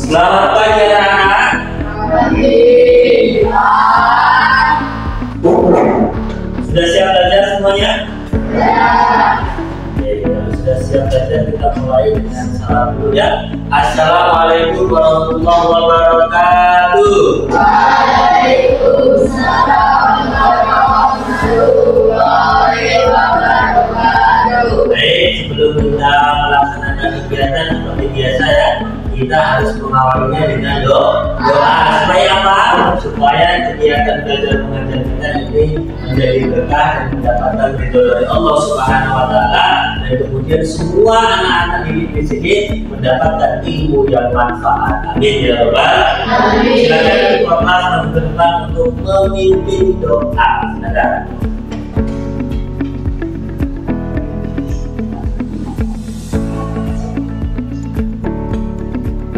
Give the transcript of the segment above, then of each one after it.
Selamat pagi anak-anak. Sudah siap belajar semuanya? Oke, kalau sudah siap belajar kita mulai dengan salam dulu ya. Assalamualaikum warahmatullahi wabarakatuh. Waalaikumsalam warahmatullahi wabarakatuh. Baik, sebelum kita melaksanakan kegiatan seperti biasa ya, kita harus mengawalinya dengan doa. Supaya apa? Supaya kegiatan belajar mengajar kita ini menjadi berkah dan mendapatkan ridho dari Allah Subhanahu wa taala, dan kemudian semua anak-anak didik di sini mendapatkan ilmu yang manfaat. Amin ya rabbal alamin. Silakan kelas ke depan untuk memimpin doa. Silakan.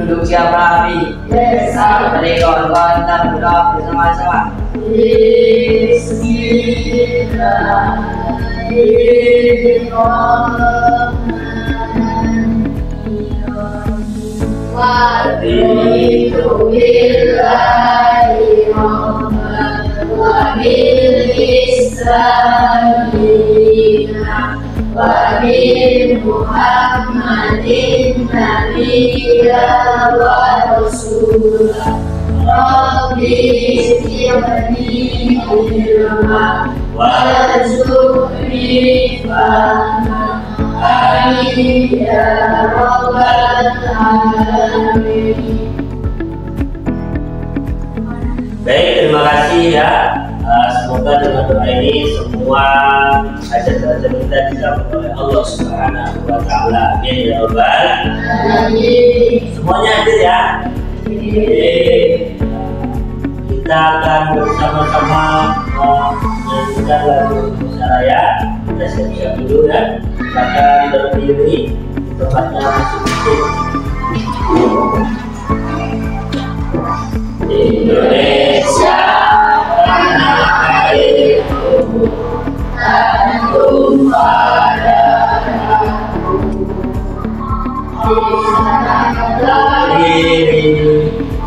Duduk siap rapi. Mari kawan-kawan kita berdoa bersama-sama. Wa bi Muhammadin nabiyya wa rasulah. Rabbi zidni ilma warzuqni fahma. Amin ya rabbal alamin. Baik, terima kasih ya. Semoga dengan doa ini semua hajat-hajat kita dijawab oleh Allah Subhanahu wa taala. Amin ya rabbal alamin. Semuanya hadir ya. Kita akan bersama-sama menyanyikan lagu Indonesia Raya. Kita siap-siap dulu ya. Silakan berdiri di tempatnya masing-masing. Indonesia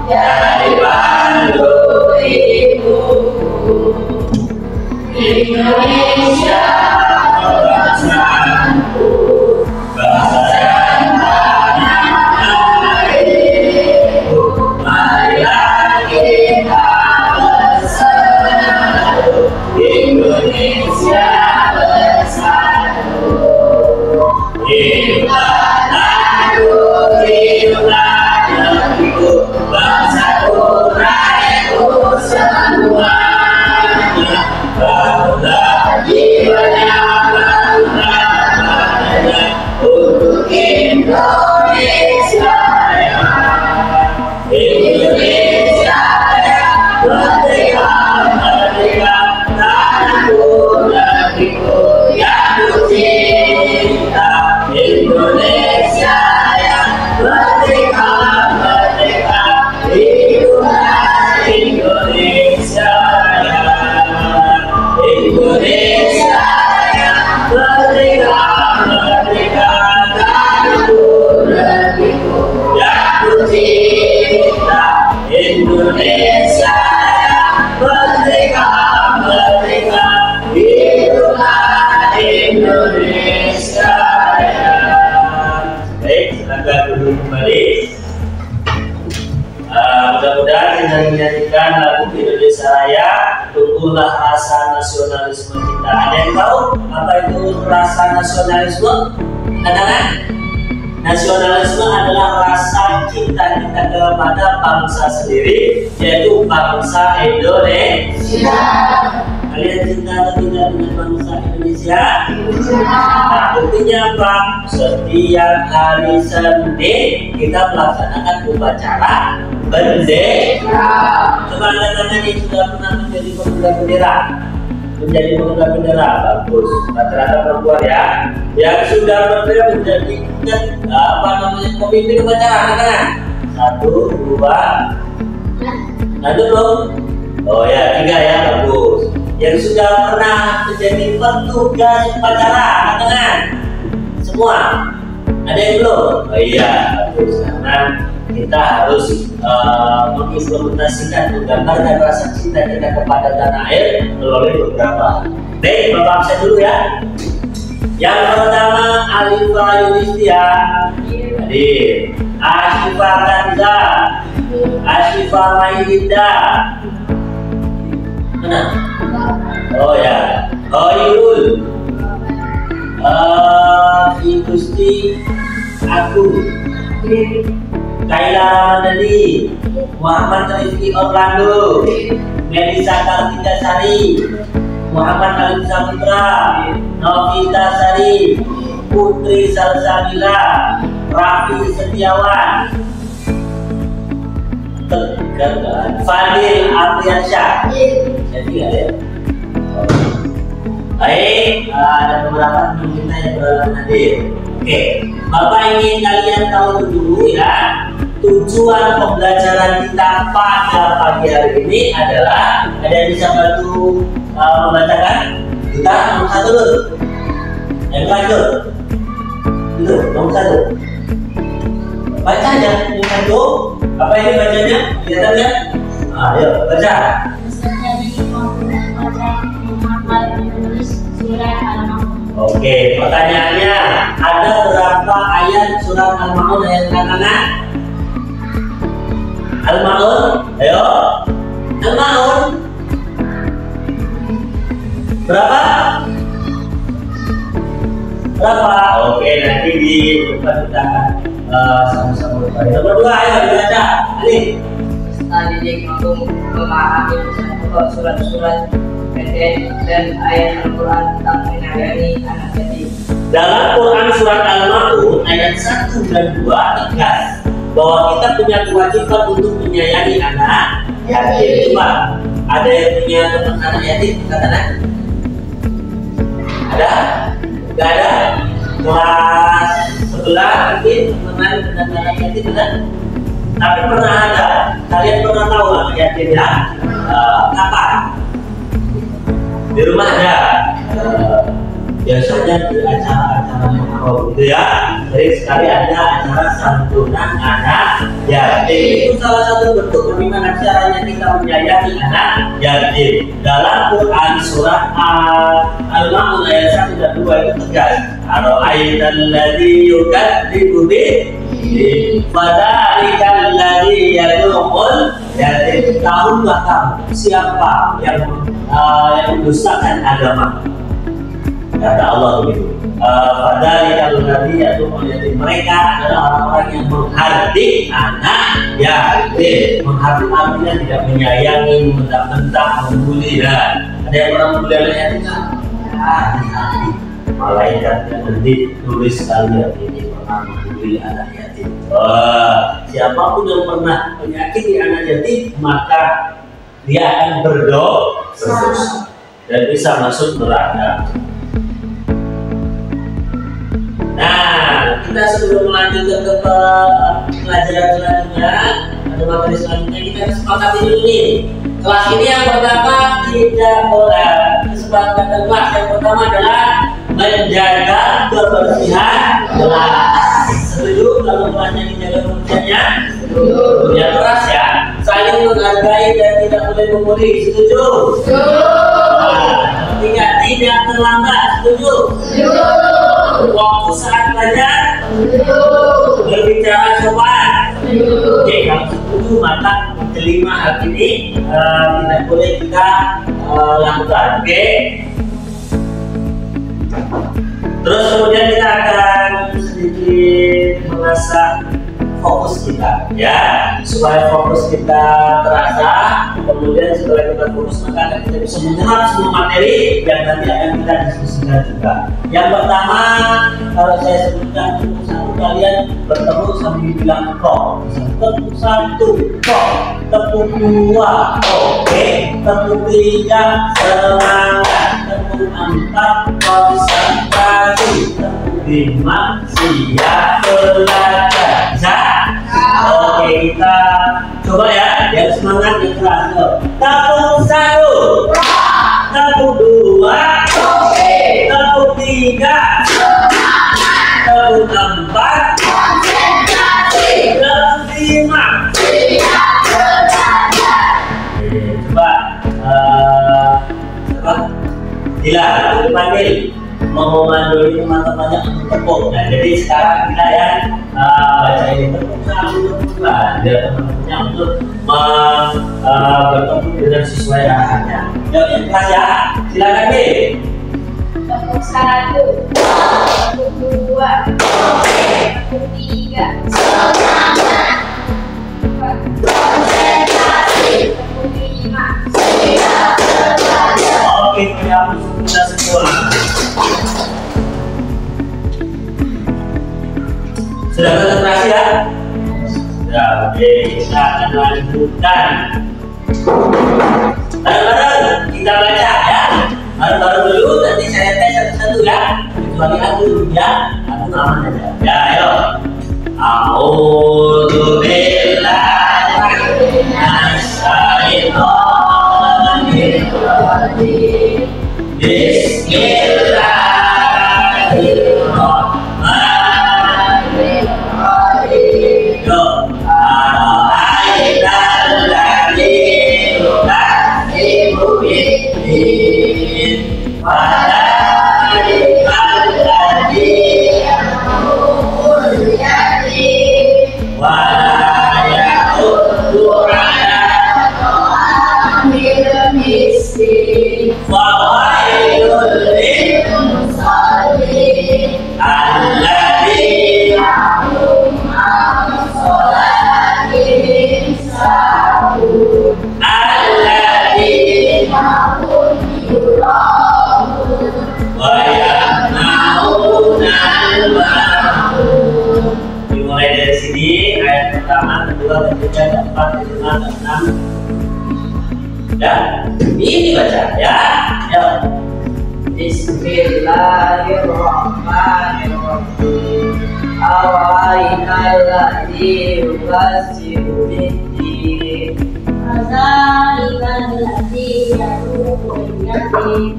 dari Bandu ibu, Indonesia bangsaku, bangsa yang tanah airku. Marilah kita bersatu, Indonesia bersatu. Hiduplah negeriku, bangsaku, rakyatku semuanya. Bangunlah jiwanya, bangunlah untuk Indonesia Raya. Indonesia Raya, merdeka, merdeka, tanahku, negeriku yang kucinta. Indonesia Raya, merdeka, merdeka, hiduplah Indonesia Raya. Indonesia Raya, merdeka, merdeka, tanahku, negeriku yang kucinta. Indonesia Raya, merdeka, merdeka, hiduplah Indonesia Raya. Baik, silakan duduk kembali. Mudah-mudahan dengan menyanyikan lagu Indonesia Raya tumbuhlah rasa nasionalisme kita. Ada yang tahu apa itu rasa nasionalisme? Anak-anak, nasionalisme adalah rasa cinta kita kepada bangsa sendiri, yaitu bangsa Indonesia. Kalian cinta atau tidak dengan bangsa Indonesia? Nah, buktinya apa? Setiap hari Senin kita melaksanakan upacara bendera. Coba anda tanya nih, sudah pernah menjadi pengibar bendera? Menjadi pengibar bendera, bagus. Rata-rata perempuan ya. Yang sudah pernah menjadi pemimpin upacara, kan? 1, 2, nah dulu. Oh ya, 3 ya, bagus. Yang sudah pernah menjadi petugas upacara, kan? Semua. Ada yang belum? Oh iya, bagus. Karena kita harus mengimplementasikan, menggambarkan rasa cinta kita kepada tanah air melalui beberapa. Baik, Bapak absen dulu ya. Yang pertama, Alifa Yunistia hadir, Asyifa Kanza, Asyifa Maidinda, mana? Oh ya, Hoirul, Gusti Aku, Kaila Ramadhani, Muhammad Rifki Orlando, Melisa Kartika Sari, Muhammad Alim Saputra, Novita Sari, Putri Salsabila, Raffi Setiawan, Fadil Apriansyah. Jadi ya. Baik, ada beberapa teman kita yang berhalangan hadir. Oke, Bapak ingin kalian tahu dulu ya, tujuan pembelajaran kita pada pagi hari ini adalah, ada yang bisa bantu membacakan? Kita nomor 1 dulu. Yang lanjut. Itu nomor 1. Baca aja, nomor 1. Apa ini bacanya? Kelihatan ya? Ayo baca. Oke, pertanyaannya, ada berapa ayat surat Al-Ma'un yang kanan? Al-Ma'un, ayo. Al-Ma'un berapa? Berapa? Oke, nanti di depan kita akan sama-sama berbaca. Nomor 2, ayo dibaca. Ali. Tadi mampu memahami surat-surat dan ayat Al-Quran tentang menyayangi anak yatim. Dalam Quran surat Al-Ma'un ayat 1 dan 2 tegas bahwa kita punya kewajiban untuk menyayangi anak yatim. Coba, ada yang punya teman anak yatim? Katakan. Ada? Gak ada? Kelas 11 mungkin teman anak yatim kan? Tapi pernah ada? Kalian pernah tahu anak yatim ya? Kapan? Di rumah ada, biasanya di acara-acara Muharram gitu ya. Jadi sekali ada acara santunan anak yatim. Itu salah satu bentuk bagaimana caranya kita menyayangi anak yatim. Dalam Quran surat Al-Ma'un ayat 1 dan 2 itu tegas. Ara'aital ladzi yukadzibu bihi fadzalikal ladzi yad'ul yatim. Tahukah kamu siapa yang mendustakan agama? Kata Allah begitu. Fadzalikal ladzi yad'ul yatim. Mereka adalah orang-orang yang menghardik anak yatim. Menghardik artinya tidak menyayangi, membentak-bentak, membuli. Ada yang pernah membuli anak yatim kan? Hati-hati. Malaikat yang nanti tulis kalian ini pernah membuli anak yatim. Siapapun yang pernah menyakiti anak yatim, maka dia akan berdosa dan bisa masuk neraka. Nah, kita sebelum melanjutkan ke pelajaran selanjutnya atau materi selanjutnya, kita sepakati dulu nih. Kelas ini yang pertama tidak boleh kesepakatan kelas. Yang pertama adalah menjaga kebersihan kelas. Setuju kalau kelasnya dijaga kebersihannya? Setuju. Yang keras ya. Saling menghargai dan tidak boleh membuli. Setuju? Setuju. Tidak terlambat. Setuju? Setuju. Waktu saat belajar? Setuju. Berbicara sopan? Setuju. Oke, kalau setuju maka kelima hal ini tidak boleh kita lakukan. Oke? Terus kemudian kita akan sedikit mengasah fokus kita, ya, supaya fokus kita terasa. Kemudian setelah kita fokus, maka kita bisa menyerap semua materi yang nanti akan kita diskusikan juga. Yang pertama, kalau saya sebutkan tepuk satu, kalian bertemu sambil bilang kok. Tepuk satu, kok. Tepuk dua, oke. Tepuk tiga, semangat. Tepuk empat, konsentrasi. Tepuk lima, siap belajar. Bisa? Oke, kita coba ya, yang semangat, yang keras. Tepuk satu, tepuk dua, tepuk tiga, tepuk empat, tepuk lima. Bila dipanggil mau memanduli teman-temannya untuk tepuk. Nah, jadi sekarang kita ya baca ini tepuk dia teman-temannya untuk bertepuk dengan sesuai arahannya. Yuk, yang kelas ya, silakan B. Tepuk 1, tepuk 2, tepuk 3, semangat, konsentrasi, tepuk 5, siap belajar. Oke, kita semua. Sudah konsentrasi ya? Sudah, oke, kita akan lanjutkan. Bareng-bareng kita baca ya. Baru-baru dulu, nanti saya tes satu-satu ya. Kecuali aku ya, aku aman aja. Ya, ayo. A'udzu billahi minasyaitonir rajim. Bismillahirrahmanirrahim. Yo, ara'aital ladzi yukadzibu bid-din fadzalikan ladzi ya'murul yatim wa la ya'uddu 'ala ta'amil miskin wa wailul lil musallin alladzina hum 'an sholatihim sahun alladzina hum yura'un wa yamna'una al-ma'un. Dimulai dari sini ayat pertama, kedua, ketiga, keempat, kelima, keenam. Dan ini baca ya. Ya. Bismillahirrahmanirrahim. Ara'aital ladzi yukadzibu bid-din Fadzalikan ladzi ya'murul yatim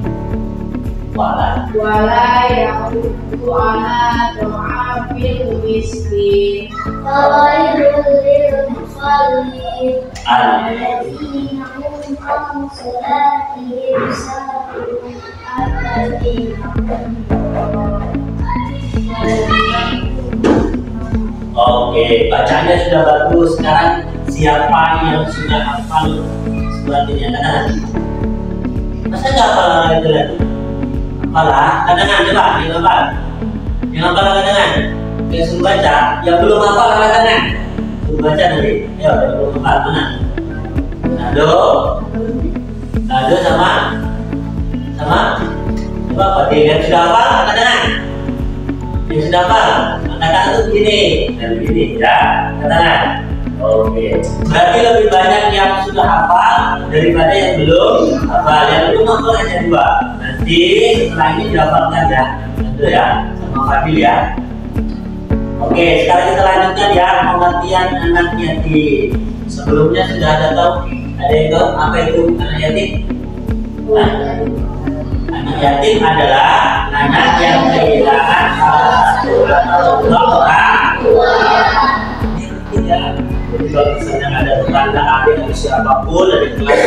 Wala. wala ya'uddu 'ala ta'amil miskin Fawailul lil musallin alladzina hum 'an sholatihim sahun alladzina hum Oke, bacanya sudah bagus. Sekarang siapa yang sudah hafal surat ini? Kadang-kadang masa nggak hafal itu lagi? Hafal lah, kadang-kadang coba yang hafal. Yang hafal kadang-kadang yang suruh baca, yang belum hafal kadang-kadang suruh baca nanti. Ayo, yang belum hafal mana? Nado sama coba Pak yang sudah hafal kadang-kadang. Yang sudah hafal katakan itu begini dan begini ya, katakan. Oke, berarti lebih banyak yang sudah hafal daripada yang belum hafal. Yang belum hafal hanya 2. Nanti setelah ini dihafalkan ya, tentu ya, sama Fadil ya. Oke, sekarang kita lanjutkan ya pengertian anak yatim. Sebelumnya sudah ada tahu? Ada yang tahu apa itu anak yatim? Nah, anak yatim adalah anak yang kehilangan salah satu atau 2 orang tua. Ini tidak. Jadi kalau misalnya ada tetangga, adik atau siapapun dari kelas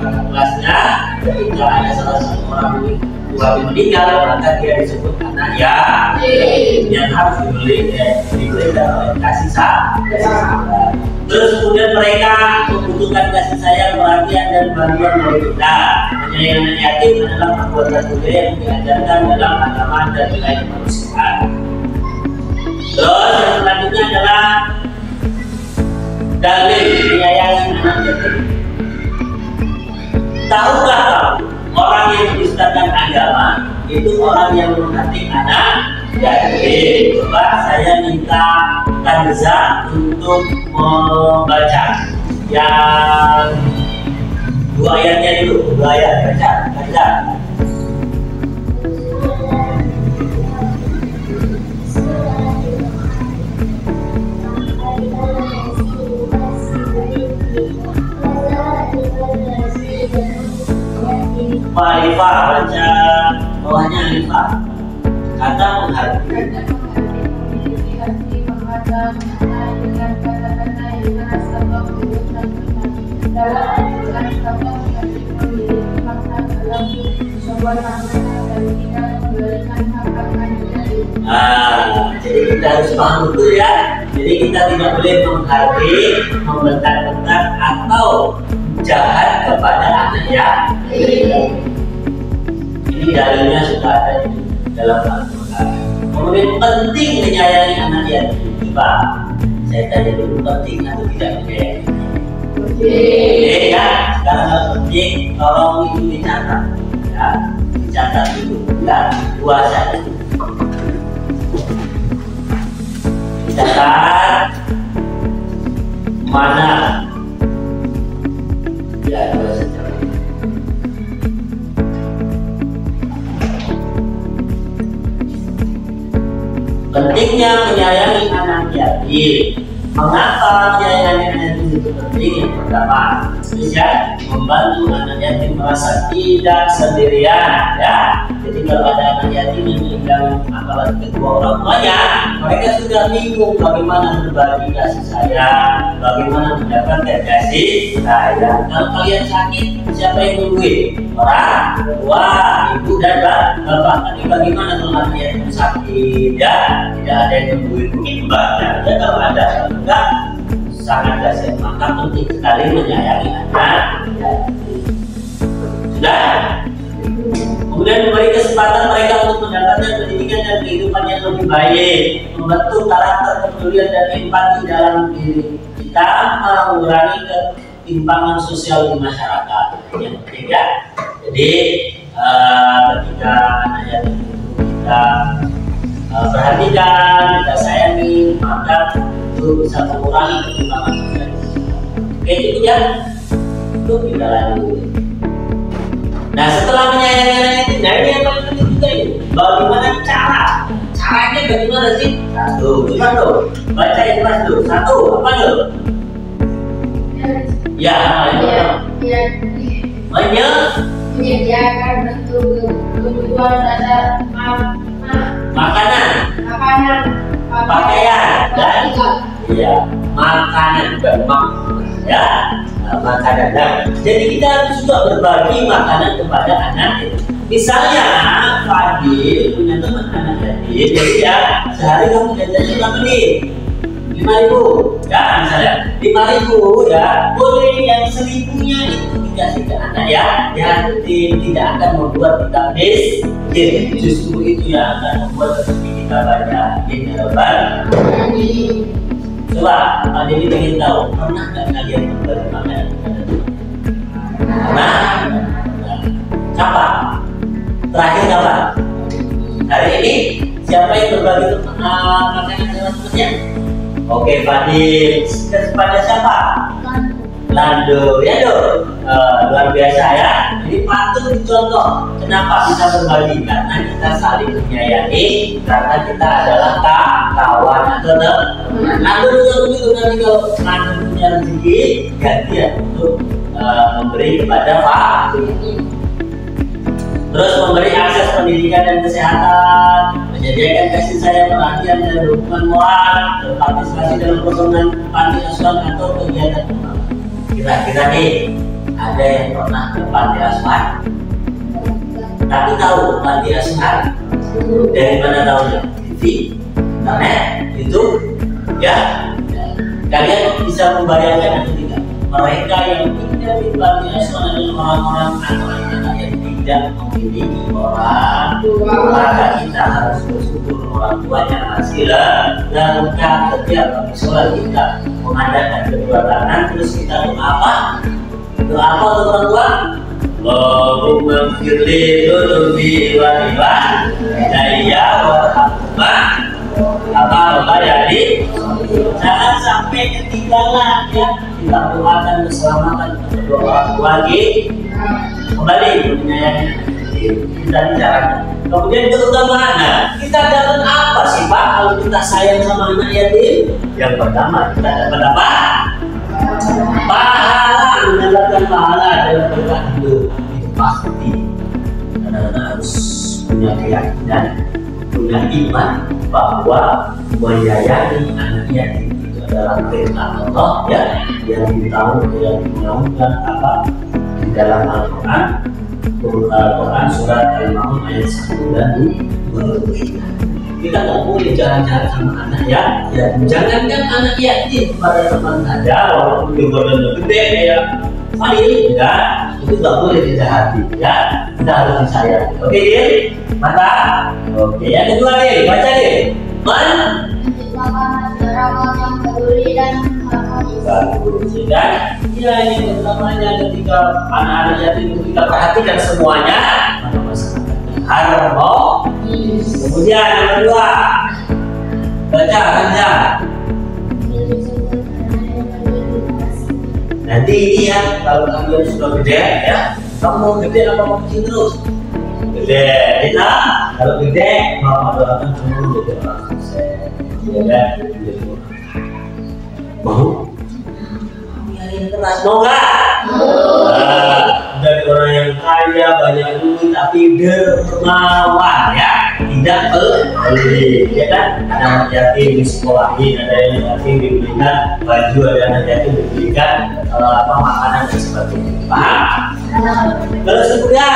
atau kelasnya, ketika ada salah satu orang tua meninggal, maka dia disebut anak yatim yang harus diberi dan kasih sayang. Terus kemudian mereka membutuhkan kasih sayang, perhatian dan bantuan dari kita. Menyayangi anak yatim adalah perbuatan budaya yang diajarkan dalam agama dan nilai kemanusiaan. Terus yang selanjutnya adalah dalil menyayangi anak yatim. Tahukah kamu orang yang mendustakan agama itu orang yang menghatik anak yatim? Coba saya minta Kanza untuk membaca yang 2 ayatnya dulu. 2 ayat baca Kanza. Pak Alifah baca bawahnya Alifah. Kata menghargai. Jadi kita harus paham betul ya. Jadi kita tidak boleh menghargai, membentak-bentak atau jahat kepada anak yatim. Ini dalilnya sudah ada di dalam Al-Quran. Kemudian penting menyayangi anak yatim. Coba saya tanya dulu, penting atau tidak menyayangi? Penting ya. Sekarang kalau penting, tolong itu dicatat ya. Dicatat dulu ya. Dua saja. Dicatat mana ya, dua saja. Pentingnya menyayangi anak yatim. Mengapa menyayangi anak yatim itu penting? Yang pertama, bisa membantu anak yatim merasa tidak sendirian ya. Jadi kalau ada anak yatim yang kehilangan apalagi kedua orang tuanya, mereka sudah bingung bagaimana berbagi kasih sayang, bagaimana mendapatkan kasih sayang. Kalau kalian sakit, siapa yang nungguin? Orang tua, ibu dan bapak. Tapi bagaimana kalau anak yatim sakit ya? Tidak ada yang nungguin, mungkin banyak ya. Kalau ada, enggak sangat kasihan. Maka penting sekali menyayangi anak yatim. Sudah. Kemudian memberi kesempatan mereka untuk mendapatkan pendidikan dan kehidupan yang lebih baik, membentuk karakter kepedulian dan empati dalam diri kita, mengurangi ketimpangan sosial di masyarakat. Yang ketiga, jadi ketika anak yatim itu kita perhatikan, kita sayangi, maka itu bisa mengurangi ketimpangan sosial. Oke, itu ya. Itu kita lanjut. Nah, setelah menyayangi anak yatim, nah ini yang paling penting juga ini. Bagaimana caranya bagaimana sih? Satu, coba dong. Baca ikhlas dulu. Satu, apa dulu? Ya, menyediakan bentuk kebutuhan dasar makanan, pakaian, dan ya makanan ya. Makanan. Nah, jadi kita harus juga berbagi makanan kepada anak yatim. Misalnya Fadil punya teman anak yatim, jadi ya sehari kamu jajannya berapa nih? 5.000 ya, misalnya 5.000 ya, boleh yang 1.000-nya itu dikasih ke anak ya yatim. Tidak akan membuat kita miskin, justru itu yang akan membuat rezeki kita banyak. Ini jawaban. Coba, Pak Dewi ingin tahu, pernah nggak kalian berbagi makanan kepada teman? Pernah? Kapan? Terakhir kapan? Hari ini? Siapa yang berbagi makanan dengan temannya? Oke, Fadil. Kepada siapa? Lando, ya dong. Luar biasa ya. Jadi patut dicontoh. Kenapa kita berbagi? Karena kita saling menyayangi. Karena kita adalah kawan atau teman. Lando juga begitu. Nanti kalau Lando punya rezeki, gantian untuk memberi kepada Fadil. Terus memberi akses pendidikan dan kesehatan, menyediakan kasih sayang, perhatian dan dukungan moral, berpartisipasi dalam program panti asuhan atau kegiatan umum. Kira-kira nih, ada yang pernah ke panti asuhan? Tapi tahu panti asuhan? Dari mana tahunya? TV, internet, YouTube, ya. Kalian bisa membayangkan atau tidak? Mereka yang tinggal di panti asuhan adalah orang-orang atau anak-anak yang tidak memiliki orang tua. Maka kita harus bersyukur orang tuanya masih lengkap. Setiap kali sholat kita mengadakan kedua tangan, terus kita doa apa? Doa apa untuk orang tua? Allahumma firli dunubi wa ibadaya warhamhuma kama rabbayani. Jangan sampai ketinggalan ya. Kita doakan keselamatan kedua orang tua kembali menyayangi kita bicarakan. Kemudian keutamaan, kita dapat apa sih Pak kalau kita sayang sama anak yatim? Yang pertama kita dapat apa? Pahala, mendapatkan pahala dalam berkah hidup. Itu pasti. Karena harus punya keyakinan, punya iman bahwa menyayangi anak yatim itu adalah perintah Allah ya, yang ditahu yang dinaunkan apa di dalam Al-Quran. Quran surat Al-Maun ayat 1 dan 2. Kita nggak boleh jalan-jalan sama anak yatim. Jangankan anak yatim, pada teman saja walaupun dia badannya gede kayak Fadil, ya itu nggak boleh dijahati, ya kita harus disayang. Oke Dil, mantap. Oke, yang kedua Dil, baca Dil. Menciptakan masyarakat yang peduli dan harmonis. Bagus, ya. Ya ini utamanya ketika anak-anak yatim itu kita perhatikan semuanya, maka masyarakat harmonis. Kemudian yang kedua, baca Anja. Nanti ini ya, kalau kalian sudah gede ya, kamu mau gede apa mau kecil terus? Gede, kita kalau gede mama doakan kamu menjadi orang sukses, ya kan? Mau? Yang keras, mau nggak? Dari orang yang kaya banyak duit tapi dermawan ya, tidak pelit, ya kan? Ada anak yatim di sekolahin, ada yang yatim dibelikan baju, ada anak yatim dibelikan makanan dan sebagainya. Paham? Terus kemudian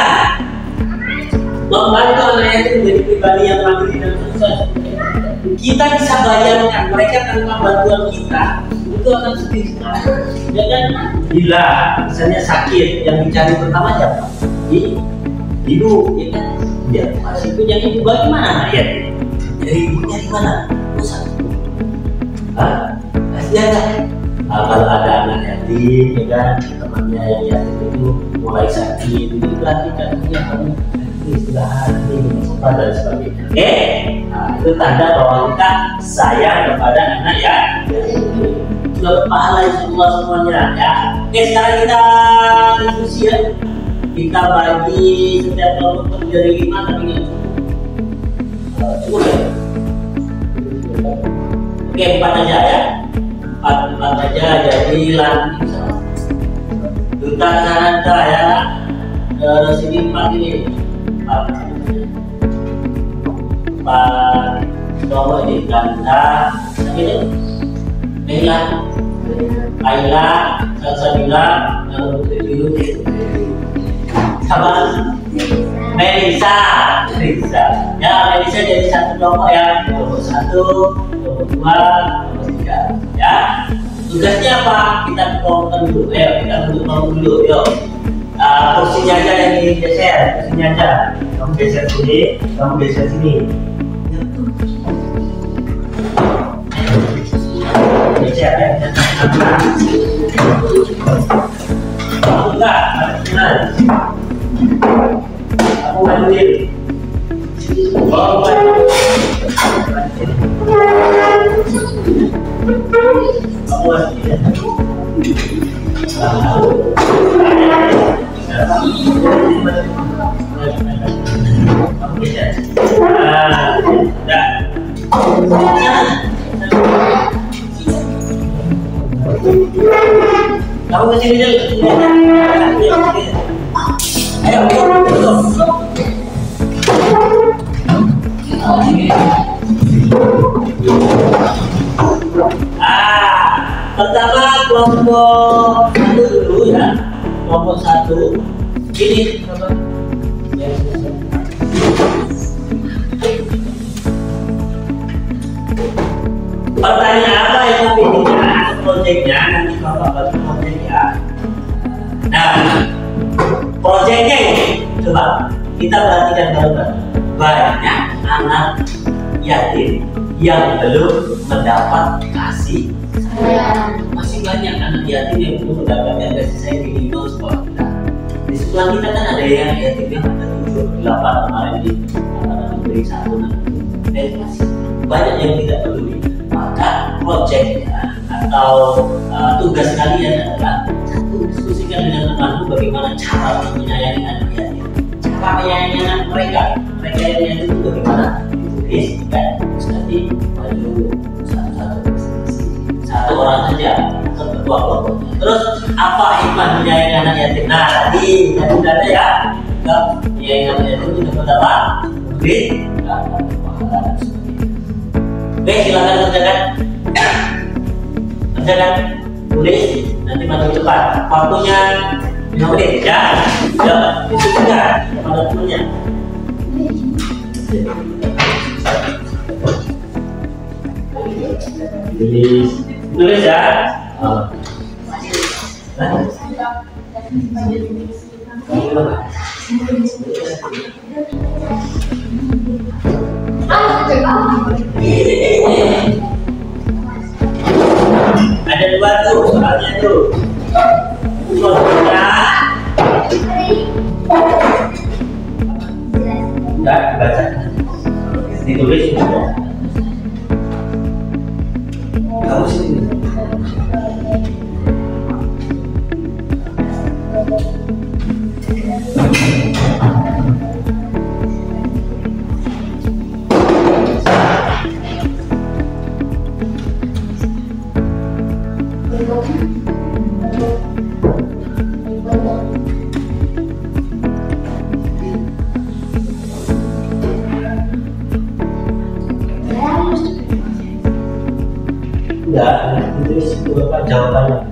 membantu anak yatim menjadi pribadi yang mandiri dan sukses. Kita bisa bayangkan mereka tanpa bantuan kita itu akan sedih sekali, ya kan? Bila misalnya sakit, yang dicari pertama siapa? Ibu, ya kan? Dia masih punya ibu, bagaimana ya? Dari ibunya di mana? Pusat. Kasihan kan? Kalau ada anak yatim, ya kan? Temannya yang yatim itu mulai sakit, itu perhatikan dia kamu istirahat, ini dan sebagainya. Oke? Nah, itu tanda bahwa kita sayang kepada anak yatim. Sudah berpahala insya semuanya ya. Oke, sekarang kita diskusi ya. Kita bagi setiap kelompok menjadi 5 tapi nggak cukup ya. Oke, 4 aja ya. 4 aja jadi lanjut. Duta Sananta ya. Terus ini 4 ini. 4 coba di Ganda ini Mela, Ayla, Salsabila, dulu sama Melisa, ya Melisa jadi satu kelompok ya, kelompok 1, kelompok 2, kelompok 3, ya. Tugasnya apa? Kita kelompokkan dulu, ayo kita bentuk kelompok dulu, yuk. Kursinya aja yang digeser, kursinya aja. Kamu geser sini, kamu geser sini. Geser ya. Kamu enggak, aku maju diri. Kamu maju. Kamu maju. Kamu ke sini dulu. Ayo, pertama kelompok 1 dulu ya. Kelompok 1 ini pertanyaan apa yang mau bikinnya proyeknya nanti bapak bagi proyeknya. Nah, proyeknya ini coba kita perhatikan bareng-bareng. Banyak anak yatim yang belum mendapat kasih sayang. Masih banyak anak yatim yang belum mendapatkan kasih sayang di lingkungan sekolah kita. Di sekolah kita kan ada yang yatim yang ada 7, 8 kemarin di negeri 1 dan masih banyak yang tidak peduli. Maka proyeknya atau tugas kalian adalah 1, diskusikan dengan temanmu bagaimana cara menyayangi anak yatim. Cara menyayangi anak mereka yang yatim itu bagaimana? Ditulis kan, terus nanti maju satu orang saja atau ketua kelompoknya. Terus apa hikmah menyayangi anak yatim? Nah tadi sudah ada ya, menyayangi anak yatim itu dapat apa? Duit, pahala dan sebagainya. Oke, silakan kerjakan, tulis, nanti maju cepat. Waktunya 5 menit ya. Ya, diskusikan kepada temannya. Tulis ya. Ada dua tuh soalnya tuh. Soalnya enggak dibaca. Ditulis juga. Kamu sini. Enggak, itu bukan jawabannya.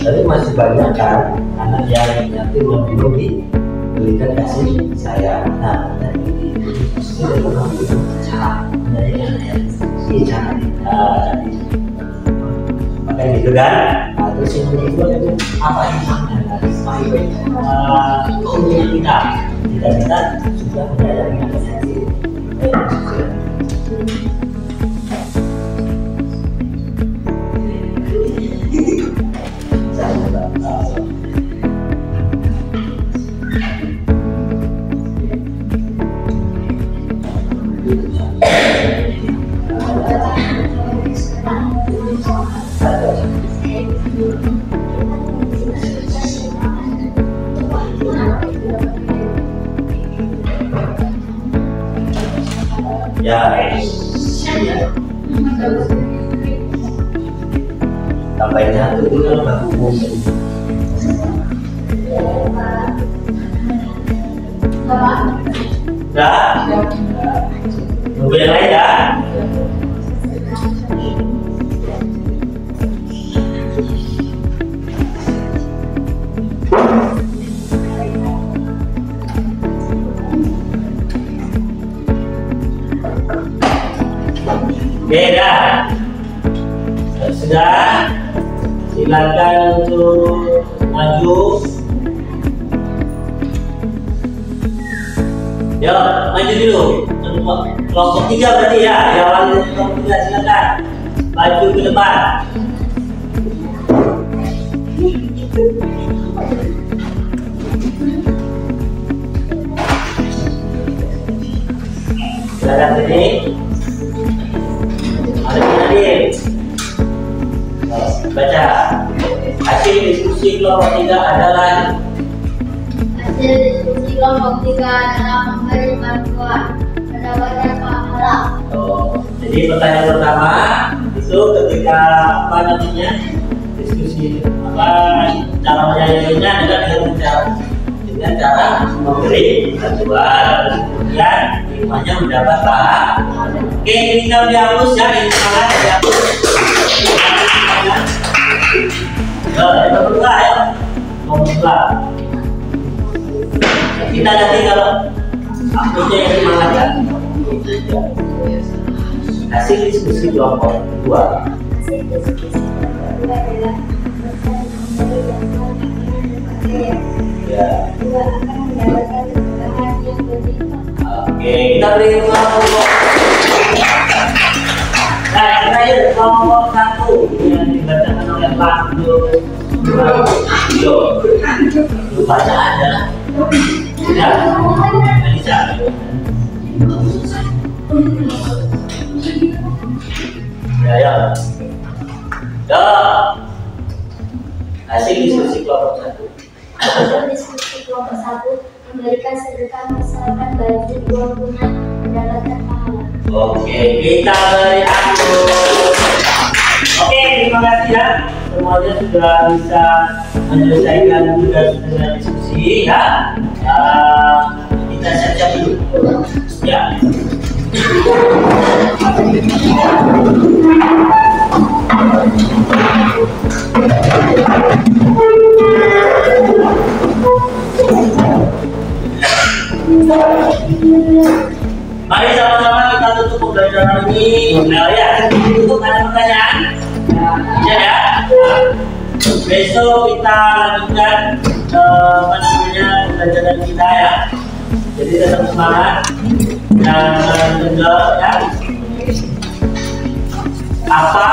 Tapi masih banyak kan anak yang nanti belum diberikan kasih saya. Nah, tadi itu cara makanya gitu kan. Nah, terus yang kedua itu apa isinya? Keuntungan kita sudah menyadari ya, tambahin satu itu kalau nggak umum. Udah, tunggu yang lain ya. Beda. Sudah, silakan untuk maju. Yuk, maju dulu. Kelompok 3 berarti ya. Yang awal kelompok 3 silakan maju ke depan. Silakan sini. Baca. Hasil diskusi kelompok 3 adalah memberi bantuan mendapatkan pahala. Jadi pertanyaan pertama itu ketika apa namanya diskusi apa cara menyampaikannya adalah dengan cara memberi bantuan, kemudian hikmahnya mendapat pahala. Oke, tinggal dihapus ya, ini salah dihapus. Yang kedua ya, kedua. Kita nanti kalau hapusnya yang semangat ya. Hasil diskusi kelompok 2. Ya. Oke, kita beri kelompok. Nah, yang terakhir kelompok 1 yang dibacakan oleh Pak Yo. Baca aja. Tidak. Bisa. Ya, ya. Ya. Hasil diskusi kelompok 1. Hasil diskusi kelompok 1 memberikan sedekah misalkan baju 2 bulan mendapatkan pahala. Oke, kita beri aplaus. Oke, terima kasih ya. Semuanya sudah bisa menyelesaikan tugas dengan diskusi ya. Kita siap-siap dulu. Ya. Mari sama-sama kita tutup pembelajaran ini. Nah ya, tutup ada pertanyaan? Iya ya. Besok kita lanjutkan pembelajaran kita ya. Jadi tetap semangat dan kendor ya. Apa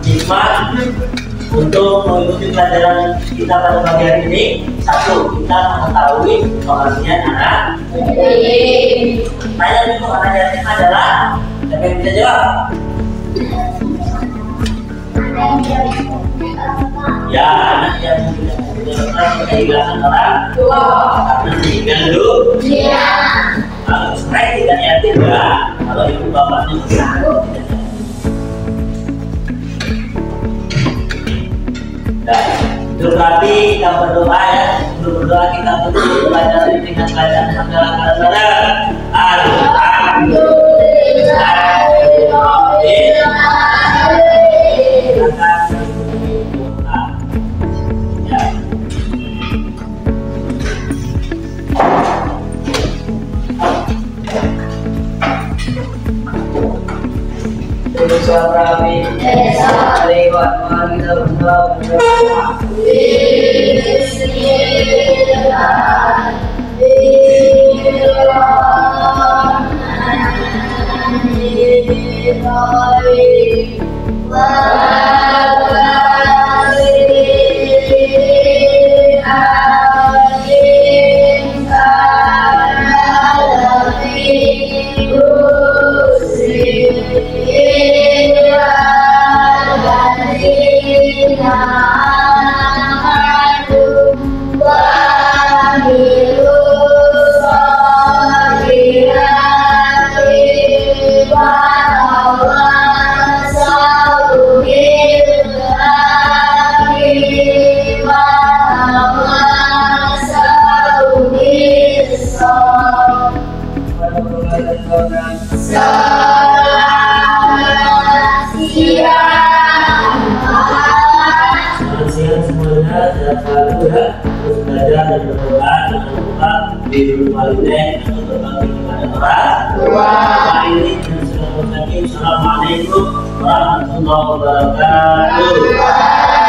hikmah untuk mengikuti pelajaran kita pada pagi hari ini? Satu, kita mengetahui pengertian anak yatim. Pertanyaan itu anak yatim adalah, siapa yang bisa jawab? Ya, anak yang tidak kehilangan orang tua karena meninggal dunia. Kalau cerai tidak yatim ya, kalau ibu bapaknya sanggup tidak yatim. Nah, itu berarti kita berdoa ya. Untuk berdoa kita tutup pelajaran ini dengan bacaan hamdalah kepada Assalamualaikum warahmatullahi wabarakatuh.